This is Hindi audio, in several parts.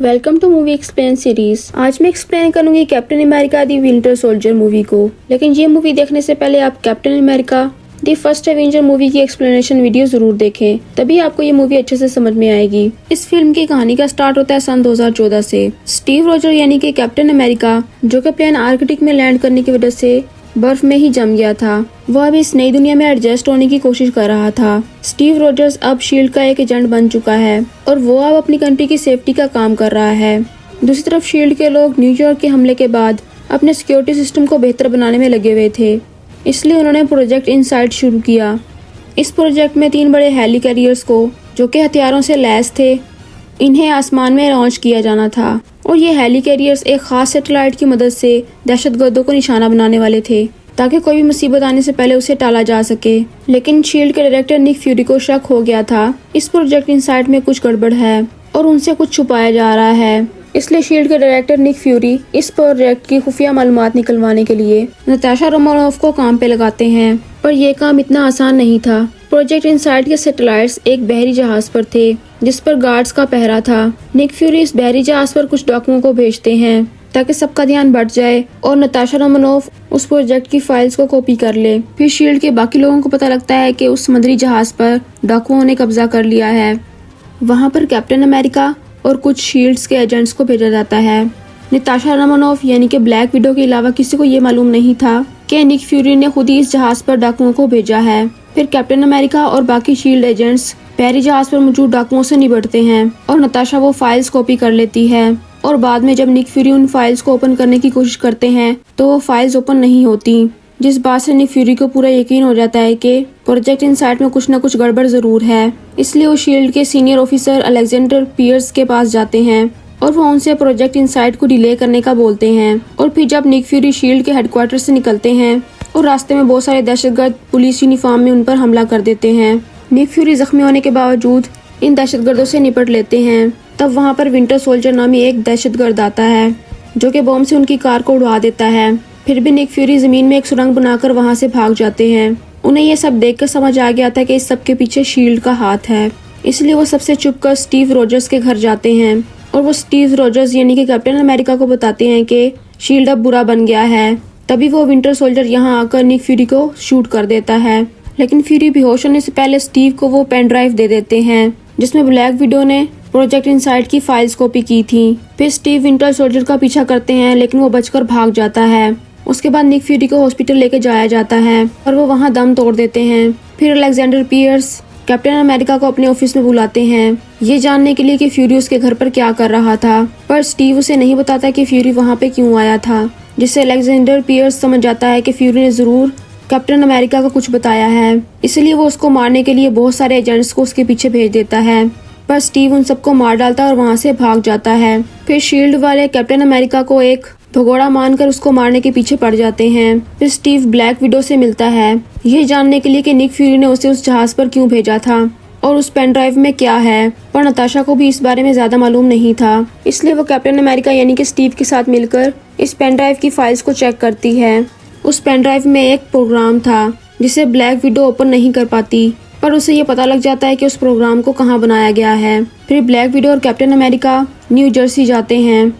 Welcome to movie explain series. आज मैं एक्सप्लेन करूंगी Captain America the winter soldier movie को। लेकिन ये मूवी देखने से पहले आप Captain America the first avenger movie की एक्सप्लेनेशन वीडियो जरूर देखें, तभी आपको ये मूवी अच्छे से समझ में आएगी। इस फिल्म की कहानी का स्टार्ट होता है सन 2014 से। स्टीव रोजर यानी कि कैप्टन अमेरिका, जो कि प्लेन आर्कटिक में लैंड करने की वजह से बर्फ में ही जम गया था, वह अब इस नई दुनिया में एडजस्ट होने की कोशिश कर रहा था। स्टीव रोजर्स अब शील्ड का एक एजेंट बन चुका है और वो अब अपनी कंट्री की सेफ्टी का काम कर रहा है। दूसरी तरफ शील्ड के लोग न्यूयॉर्क के हमले के बाद अपने सिक्योरिटी सिस्टम को बेहतर बनाने में लगे हुए थे, इसलिए उन्होंने प्रोजेक्ट इनसाइट शुरू किया। इस प्रोजेक्ट में 3 बड़े हेली कैरियर्स को, जो कि हथियारों से लैस थे, इन्हें आसमान में लॉन्च किया जाना था और ये हेली कैरियर्स एक खास सैटेलाइट की मदद से दहशतगर्दों को निशाना बनाने वाले थे, ताकि कोई भी मुसीबत आने से पहले उसे टाला जा सके। लेकिन शील्ड के डायरेक्टर निक फ्यूरी को शक हो गया था इस प्रोजेक्ट इनसाइट में कुछ गड़बड़ है और उनसे कुछ छुपाया जा रहा है। इसलिए शील्ड के डायरेक्टर निक फ्यूरी इस प्रोजेक्ट की खुफिया मालूमात निकलवाने के लिए नताशा रोमानोफ को काम पे लगाते हैं, पर यह काम इतना आसान नहीं था। प्रोजेक्ट इनसाइट के सैटेलाइट्स एक बहरी जहाज पर थे जिस पर गार्ड्स का पहरा था। निक फ्यूरी इस बहरी जहाज पर कुछ डाकुओं को भेजते हैं ताकि सबका ध्यान बढ़ जाए और नताशा रोमानोफ उस प्रोजेक्ट की फाइल्स को कॉपी कर ले। फिर शील्ड के बाकी लोगों को पता लगता है कि उस समुद्री जहाज पर डाकुओं ने कब्जा कर लिया है। वहाँ पर कैप्टन अमेरिका और कुछ शील्ड्स के एजेंट्स को भेजा जाता है। नताशा रोमानोफ यानी कि ब्लैक विडो के अलावा किसी को ये मालूम नहीं था कि निक फ्यूरी ने खुद ही इस जहाज पर डाकुओं को भेजा है। फिर कैप्टन अमेरिका और बाकी शील्ड एजेंट्स बहरी जहाज पर मौजूद डाकुओं से निपटते हैं और नताशा वो फाइल्स कॉपी कर लेती है। और बाद में जब निक फ्यूरी उन फाइल्स को ओपन करने की कोशिश करते हैं तो वो फाइल्स ओपन नहीं होती, जिस बात से निक फ्यूरी को पूरा यकीन हो जाता है कि प्रोजेक्ट इनसाइट में कुछ न कुछ गड़बड़ जरूर है। इसलिए वो शील्ड के सीनियर ऑफिसर अलेक्जेंडर पियर्स के पास जाते हैं और वो उनसे प्रोजेक्ट इनसाइट को डिले करने का बोलते हैं। और फिर जब निक फ्यूरी शील्ड के हेडक्वार्टर से निकलते हैं और रास्ते में बहुत सारे दहशतगर्द पुलिस यूनिफॉर्म में उन पर हमला कर देते हैं। निक फ्यूरी जख्मी होने के बावजूद इन दहशतगर्दों से निपट लेते हैं। तब वहाँ पर विंटर सोल्जर नामी एक दहशतगर्द आता है जो कि बॉम्ब से उनकी कार को उड़ा देता है। फिर भी निक फ्यूरी जमीन में एक सुरंग बनाकर वहाँ से भाग जाते हैं। उन्हें यह सब देखकर समझ आ गया था कि इस सब के पीछे शील्ड का हाथ है, इसलिए वो सबसे छुपकर स्टीव रोजर्स के घर जाते हैं और वो स्टीव रोजर्स यानी कि कैप्टन अमेरिका को बताते हैं कि शील्ड अब बुरा बन गया है। तभी वो विंटर सोल्जर यहाँ आकर निक फ्यूरी को शूट कर देता है, लेकिन फ्यूरी बेहोश होने से पहले स्टीव को वो पेन ड्राइव दे देते हैं जिसमें ब्लैक विडो ने प्रोजेक्ट इनसाइट की फाइल्स कॉपी की थी। फिर स्टीव विंटर सोल्जर का पीछा करते हैं लेकिन वो बचकर भाग जाता है। उसके बाद निक फ्यूरी को हॉस्पिटल लेके जाया जाता है और वो वहाँ दम तोड़ देते हैं। फिर अलेक्जेंडर पियर्स कैप्टन अमेरिका को अपने ऑफिस में बुलाते हैं ये जानने के लिए कि फ्यूरी उसके घर पर क्या कर रहा था, पर स्टीव उसे नहीं बताता कि फ्यूरी वहाँ पे क्यों आया था, जिससे अलेक्जेंडर पियर्स समझ जाता है कि फ्यूरी ने जरूर कैप्टन अमेरिका को कुछ बताया है। इसलिए वो उसको मारने के लिए बहुत सारे एजेंट्स को उसके पीछे भेज देता है, पर स्टीव उन सबको मार डालता है और वहाँ से भाग जाता है। फिर शील्ड वाले कैप्टन अमेरिका को एक भगोड़ा मानकर उसको मारने के पीछे पड़ जाते हैं। फिर स्टीव ब्लैक विडो से मिलता है ये जानने के लिए कि निक फ्यूरी ने उसे उस जहाज पर क्यों भेजा था और उस पेन ड्राइव में क्या है, पर नताशा को भी इस बारे में ज्यादा मालूम नहीं था। इसलिए वो कैप्टन अमेरिका यानी कि स्टीव के साथ मिलकर इस पेन ड्राइव की फाइल्स को चेक करती है। उस पेन ड्राइव में एक प्रोग्राम था जिसे ब्लैक विडो ओपन नहीं कर पाती, पर उसे ये पता लग जाता है कि उस प्रोग्राम को कहाँ बनाया गया है। फिर ब्लैक विडो और कैप्टन अमेरिका न्यू जर्सी जाते हैं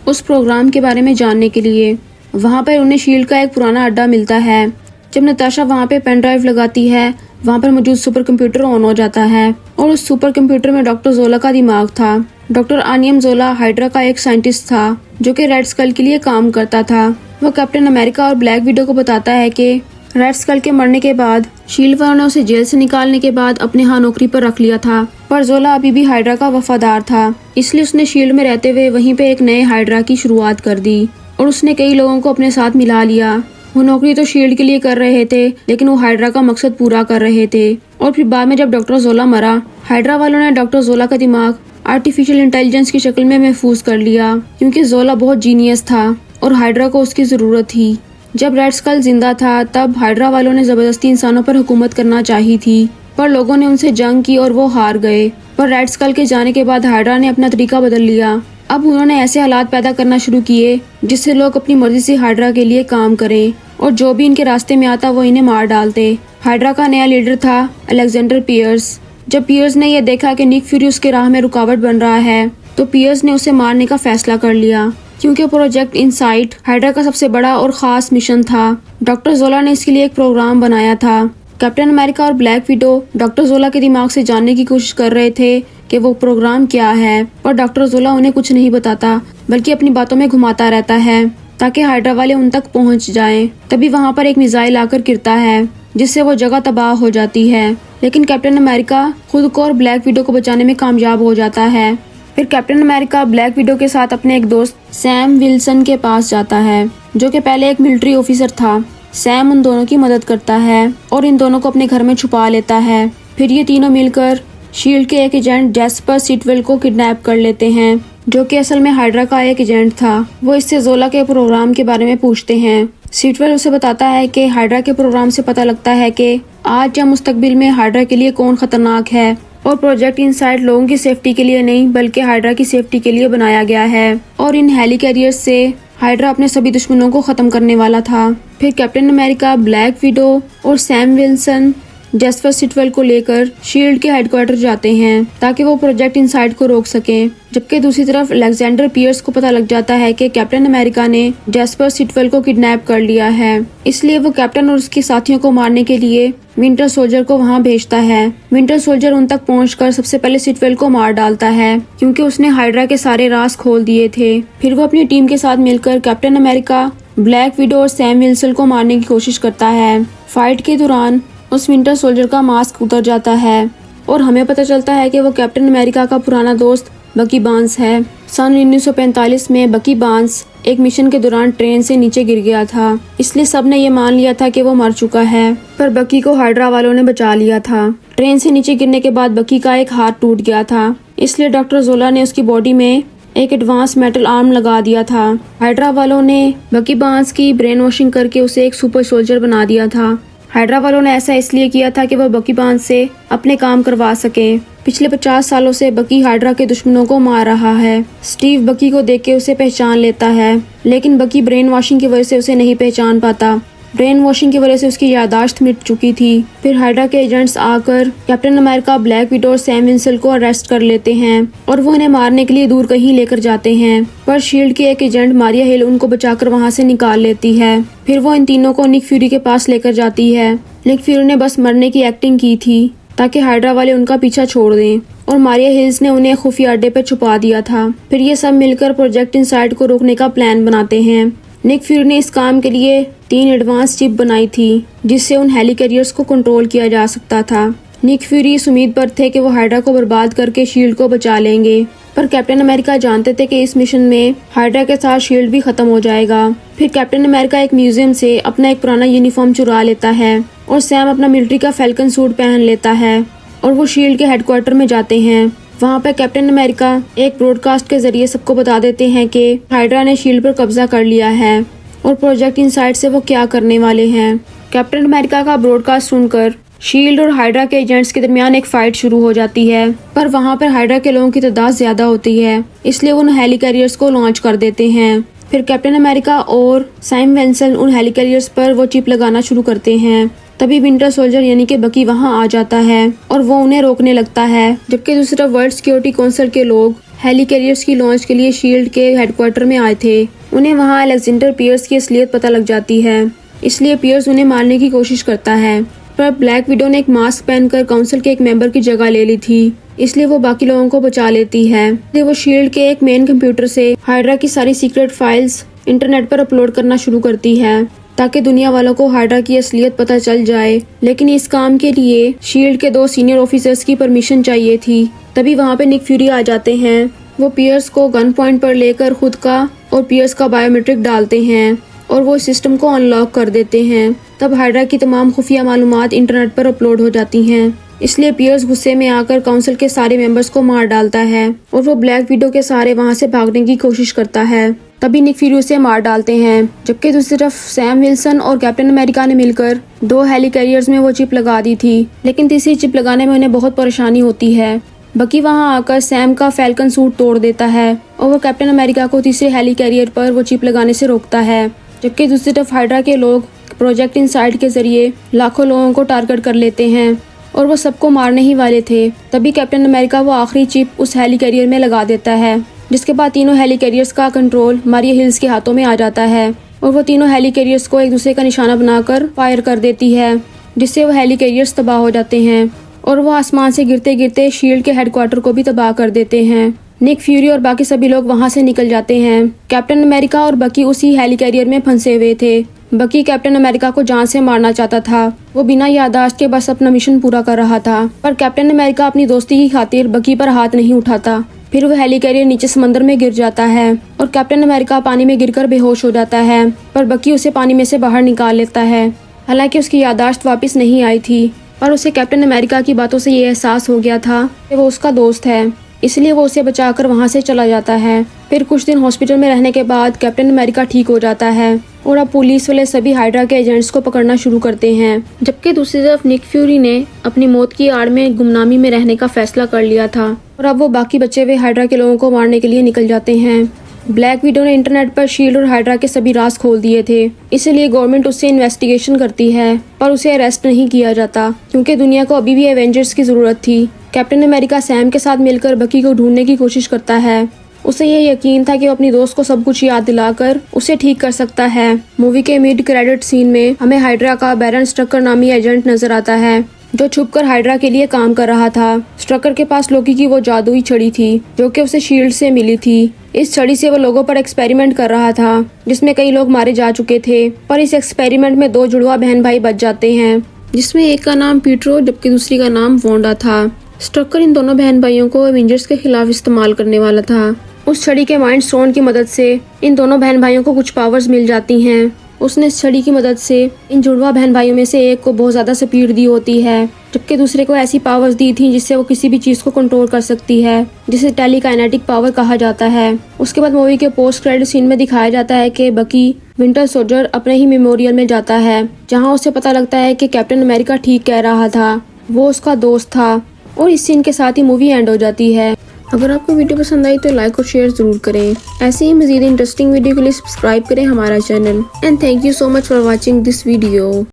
उस प्रोग्राम के बारे में जानने के लिए। वहाँ पर उन्हें शील्ड का एक पुराना अड्डा मिलता है। जब नताशा वहाँ पे पेन ड्राइव लगाती है, वहाँ पर मौजूद सुपर कंप्यूटर ऑन हो जाता है और उस सुपर कंप्यूटर में डॉक्टर जोला का दिमाग था। डॉक्टर आनियम जोला हाइड्रा का एक साइंटिस्ट था जो कि रेड स्कल के लिए काम करता था। वो कैप्टन अमेरिका और ब्लैक विडो को बताता है कि रेड स्कल के मरने के बाद शील्ड वालों ने उसे जेल से निकालने के बाद अपने यहाँ नौकरी पर रख लिया था, पर जोला अभी भी हाइड्रा का वफादार था, इसलिए उसने शील्ड में रहते हुए वहीं पे एक नए हाइड्रा की शुरुआत कर दी और उसने कई लोगों को अपने साथ मिला लिया। वो नौकरी तो शील्ड के लिए कर रहे थे लेकिन वो हाइड्रा का मकसद पूरा कर रहे थे। और फिर बाद में जब डॉक्टर जोला मरा, हाइड्रा वालों ने डॉक्टर जोला का दिमाग आर्टिफिशियल इंटेलिजेंस की शक्ल में महफूज कर लिया, क्योंकि जोला बहुत जीनियस था और हाइड्रा को उसकी जरूरत थी। जब रेड स्कल जिंदा था तब हाइड्रा वालों ने जबरदस्ती इंसानों पर हुकूमत करना चाही थी, पर लोगों ने उनसे जंग की और वो हार गए। पर रेड स्कल के जाने के बाद हाइड्रा ने अपना तरीका बदल लिया। अब उन्होंने ऐसे हालात पैदा करना शुरू किए जिससे लोग अपनी मर्जी से हाइड्रा के लिए काम करें और जो भी इनके रास्ते में आता वो इन्हें मार डालते। हाइड्रा का नया लीडर था अलेक्जेंडर पियर्स। जब पियर्स ने यह देखा कि निक फ्यूरी उसके राह में रुकावट बन रहा है तो पियर्स ने उसे मारने का फैसला कर लिया, क्योंकि प्रोजेक्ट इनसाइट हाइड्रा का सबसे बड़ा और ख़ास मिशन था। डॉक्टर जोला ने इसके लिए एक प्रोग्राम बनाया था। कैप्टन अमेरिका और ब्लैक विडो डॉक्टर जोला के दिमाग से जानने की कोशिश कर रहे थे कि वो प्रोग्राम क्या है, पर डॉक्टर जोला उन्हें कुछ नहीं बताता, बल्कि अपनी बातों में घुमाता रहता है ताकि हाइड्रा वाले उन तक पहुंच जाएं। तभी वहां पर एक मिसाइल आकर गिरता है, जिससे वो जगह तबाह हो जाती है। लेकिन कैप्टन अमेरिका खुद को और ब्लैक विडो को बचाने में कामयाब हो जाता है। फिर कैप्टन अमेरिका ब्लैक विडो के साथ अपने एक दोस्त सैम विल्सन के पास जाता है, जो कि पहले एक मिलिट्री ऑफिसर था। सैम उन दोनों की मदद करता है और इन दोनों को अपने घर में छुपा लेता है। फिर ये तीनों मिलकर शील्ड के एक एजेंट जैस्पर सिटवेल को किडनैप कर लेते हैं, जो कि असल में हाइड्रा का एक एजेंट था। वो इससे जोला के प्रोग्राम के बारे में पूछते हैं। सिटवेल उसे बताता है कि हाइड्रा के प्रोग्राम से पता लगता है कि आज या मुस्तकबिल में हाइड्रा के लिए कौन खतरनाक है, और प्रोजेक्ट इनसाइट लोगों की सेफ्टी के लिए नहीं बल्कि हाइड्रा की सेफ्टी के लिए बनाया गया है। और इन हेली कैरियर्स से हाइड्रा अपने सभी दुश्मनों को खत्म करने वाला था। फिर कैप्टन अमेरिका, ब्लैक विडो और सैम विल्सन जैस्पर सिटवेल को लेकर शील्ड के हेडक्वार्टर जाते हैं ताकि वो प्रोजेक्ट इनसाइट को रोक सकें। जबकि दूसरी तरफ अलेक्जेंडर पियर्स को पता लग जाता है कि कैप्टन अमेरिका ने जैस्पर सिटवेल को किडनैप कर लिया है, इसलिए वो कैप्टन और उसके साथियों को मारने के लिए विंटर सोल्जर को वहां भेजता है। विंटर सोल्जर उन तक पहुंचकर सबसे पहले सिटवेल को मार डालता है, क्योंकि उसने हाइड्रा के सारे राज खोल दिए थे। फिर वो अपनी टीम के साथ मिलकर कैप्टन अमेरिका, ब्लैक विडो और सैम विल्सन को मारने की कोशिश करता है। फाइट के दौरान उस विंटर सोल्जर का मास्क उतर जाता है और हमें पता चलता है कि वो कैप्टन अमेरिका का पुराना दोस्त बकी बार्न्स है। सन 1945 में बकी बार्न्स एक मिशन के दौरान ट्रेन से नीचे गिर गया था, इसलिए सबने ये मान लिया था कि वो मर चुका है, पर बकी को हाइड्रा वालों ने बचा लिया था। ट्रेन से नीचे गिरने के बाद बकी का एक हाथ टूट गया था, इसलिए डॉक्टर जोला ने उसकी बॉडी में एक एडवांस मेटल आर्म लगा दिया था। हाइड्रा वालों ने बकी बार्न्स की ब्रेन वॉशिंग करके उसे एक सुपर सोल्जर बना दिया था। हाइड्रा वालों ने ऐसा इसलिए किया था कि वो बकी बार्न्स से अपने काम करवा सके। पिछले 50 सालों से बकी हाइड्रा के दुश्मनों को मार रहा है। स्टीव बकी को देख के उसे पहचान लेता है, लेकिन बकी ब्रेन वॉशिंग की वजह से उसे नहीं पहचान पाता। ब्रेन वॉशिंग की वजह से उसकी याददाश्त मिट चुकी थी। फिर हाइड्रा के एजेंट्स आकर कैप्टन अमेरिका, ब्लैक विडो और सैम विल्सन को अरेस्ट कर लेते हैं और वो उन्हें मारने के लिए दूर कहीं लेकर जाते हैं, पर शील्ड की एक एजेंट मारिया हिल उनको बचाकर वहां से निकाल लेती है। फिर वो इन तीनों को निक फ्यूरी के पास लेकर जाती है। निक फ्यूरी ने बस मरने की एक्टिंग की थी ताकि हाइड्रा वाले उनका पीछा छोड़ दें, और मारिया हिल्स ने उन्हें खुफिया अड्डे पर छुपा दिया था। फिर ये सब मिलकर प्रोजेक्ट इनसाइट को रोकने का प्लान बनाते हैं। निक फ्यूरी ने इस काम के लिए 3 एडवांस चिप बनाई थी, जिससे उन हेली कैरियर्स को कंट्रोल किया जा सकता था। निक फ्यूरी इस उम्मीद पर थे कि वो हाइड्रा को बर्बाद करके शील्ड को बचा लेंगे, पर कैप्टन अमेरिका जानते थे कि इस मिशन में हाइड्रा के साथ शील्ड भी खत्म हो जाएगा। फिर कैप्टन अमेरिका एक म्यूजियम से अपना एक पुराना यूनिफॉर्म चुरा लेता है और सैम अपना मिलिट्री का फैल्कन सूट पहन लेता है और वो शील्ड के हेडक्वार्टर में जाते हैं। वहाँ पर कैप्टन अमेरिका एक ब्रॉडकास्ट के जरिए सबको बता देते हैं कि हाइड्रा ने शील्ड पर कब्जा कर लिया है और प्रोजेक्ट इनसाइट से वो क्या करने वाले हैं। कैप्टन अमेरिका का ब्रॉडकास्ट सुनकर शील्ड और हाइड्रा के एजेंट्स के दरमियान एक फाइट शुरू हो जाती है, पर वहाँ पर हाइड्रा के लोगों की तादाद ज्यादा होती है, इसलिए वो उन हेली कैरियर्स को लॉन्च कर देते हैं। फिर कैप्टन अमेरिका और सैम विल्सन उन हेली कैरियर्स पर वो चिप लगाना शुरू करते हैं। तभी विंटर सोल्जर यानी कि बकी वहां आ जाता है और वो उन्हें रोकने लगता है, जबकि दूसरी तरफ वर्ल्ड सिक्योरिटी काउंसिल के लोग हेली कैरियर्स की लॉन्च के लिए शील्ड के हेडक्वार्टर में आए थे। उन्हें वहां अलेक्जेंडर पियर्स की असलियत पता लग जाती है, इसलिए पियर्स उन्हें मारने की कोशिश करता है, पर ब्लैक विडो ने एक मास्क पहनकर काउंसिल के एक मेंबर की जगह ले ली थी, इसलिए वो बाकी लोगों को बचा लेती है। वो शील्ड के एक मेन कंप्यूटर से हाइड्रा की सारी सीक्रेट फाइल्स इंटरनेट पर अपलोड करना शुरू करती है ताकि दुनिया वालों को हाइड्रा की असलियत पता चल जाए। लेकिन इस काम के लिए शील्ड के 2 सीनियर ऑफिसर्स की परमिशन चाहिए थी। तभी वहाँ पे निक फ्यूरी आ जाते हैं। वो पियर्स को गन पॉइंट पर लेकर खुद का और पियर्स का बायोमेट्रिक डालते हैं और वो सिस्टम को अनलॉक कर देते हैं। तब हाइड्रा की तमाम खुफिया मालूमात इंटरनेट पर अपलोड हो जाती हैं, इसलिए पियर्स गुस्से में आकर काउंसिल के सारे मेंबर्स को मार डालता है और वो ब्लैक विडो के सहारे वहाँ से भागने की कोशिश करता है। तभी निक फ्यूरी उसे मार डालते हैं, जबकि दूसरी तरफ सैम विल्सन और कैप्टन अमेरिका ने मिलकर 2 हेली कैरियर्स में वो चिप लगा दी थी, लेकिन तीसरी चिप लगाने में उन्हें बहुत परेशानी होती है। बकी वहां आकर सैम का फैल्कन सूट तोड़ देता है और वो कैप्टन अमेरिका को तीसरे हेली कैरियर पर वो चिप लगाने से रोकता है, जबकि दूसरी तरफ हाइड्रा के लोग प्रोजेक्ट इनसाइट के जरिए लाखों लोगों को टारगेट कर लेते हैं और वो सबको मारने ही वाले थे। तभी कैप्टन अमेरिका वो आखिरी चिप उस हेली कैरियर में लगा देता है, जिसके बाद तीनों हेली कैरियर्स का कंट्रोल मारिया हिल्स के हाथों में आ जाता है और वो तीनों हेली कैरियर्स को एक दूसरे का निशाना बनाकर फायर कर देती है, जिससे वो हेली कैरियर्स तबाह हो जाते हैं और वो आसमान से गिरते गिरते शील्ड के हेडक्वार्टर को भी तबाह कर देते हैं। निक फ्यूरी और बाकी सभी लोग वहां से निकल जाते हैं। कैप्टन अमेरिका और बकी उसी हेली कैरियर में फंसे हुए थे। बकी कैप्टन अमेरिका को जान से मारना चाहता था। वो बिना याददाश्त के बस अपना मिशन पूरा कर रहा था, पर कैप्टन अमेरिका अपनी दोस्ती की खातिर बकी पर हाथ नहीं उठाता। फिर वो हेली कैरियर नीचे समंदर में गिर जाता है और कैप्टन अमेरिका पानी में गिरकर बेहोश हो जाता है, पर बकी उसे पानी में से बाहर निकाल लेता है। हालांकि उसकी याददाश्त वापस नहीं आई थी, पर उसे कैप्टन अमेरिका की बातों से ये एहसास हो गया था कि वो उसका दोस्त है, इसलिए वो उसे बचाकर वहां से चला जाता है। फिर कुछ दिन हॉस्पिटल में रहने के बाद कैप्टन अमेरिका ठीक हो जाता है और अब पुलिस वाले सभी हाइड्रा के एजेंट्स को पकड़ना शुरू करते हैं। जबकि दूसरी तरफ निक फ्यूरी ने अपनी मौत की आड़ में गुमनामी में रहने का फैसला कर लिया था और अब वो बाकी बचे हुए हाइड्रा के लोगों को मारने के लिए निकल जाते हैं। ब्लैक विडो ने इंटरनेट पर शील्ड और हाइड्रा के सभी राज खोल दिए थे, इसलिए गवर्नमेंट उससे इन्वेस्टिगेशन करती है, पर उसे अरेस्ट नहीं किया जाता क्योंकि दुनिया को अभी भी एवेंजर्स की जरूरत थी। कैप्टन अमेरिका सैम के साथ मिलकर बकी को ढूंढने की कोशिश करता है। उसे ये यकीन था कि वो अपनी दोस्त को सब कुछ याद दिलाकर उसे ठीक कर सकता है। मूवी के मिड क्रेडिट सीन में हमें हाइड्रा का बैरन स्ट्रकर नामी एजेंट नजर आता है, जो छुपकर हाइड्रा के लिए काम कर रहा था। स्ट्रकर के पास लोकी की वो जादुई छड़ी थी जो कि उसे शील्ड से मिली थी। इस छड़ी से वो लोगों पर एक्सपेरिमेंट कर रहा था, जिसमें कई लोग मारे जा चुके थे, पर इस एक्सपेरिमेंट में 2 जुड़वा बहन भाई बच जाते हैं, जिसमें एक का नाम पीट्रो जबकि दूसरी का नाम वोंडा था। स्ट्रकर इन दोनों बहन भाइयों को एवेंजर्स के खिलाफ इस्तेमाल करने वाला था। उस छड़ी के माइंड स्टोन की मदद से इन दोनों बहन भाइयों को कुछ पावर्स मिल जाती हैं। उसने इस छड़ी की मदद से इन जुड़वा बहन भाइयों में से एक को बहुत ज्यादा स्पीड दी होती है, जबकि दूसरे को ऐसी पावर्स दी थी जिससे वो किसी भी चीज को कंट्रोल कर सकती है, जिसे टेलीकाइनेटिक पावर कहा जाता है। उसके बाद मूवी के पोस्ट क्रेडिट सीन में दिखाया जाता है कि बकी विंटर सोल्जर अपने ही मेमोरियल में जाता है, जहाँ उसे पता लगता है कि कैप्टन अमेरिका ठीक कह रहा था, वो उसका दोस्त था। और इस सीन के साथ ही मूवी एंड हो जाती है। अगर आपको वीडियो पसंद आई तो लाइक और शेयर जरूर करें। ऐसे ही मजीद इंटरेस्टिंग वीडियो के लिए सब्सक्राइब करें हमारा channel. And thank you so much for watching this video.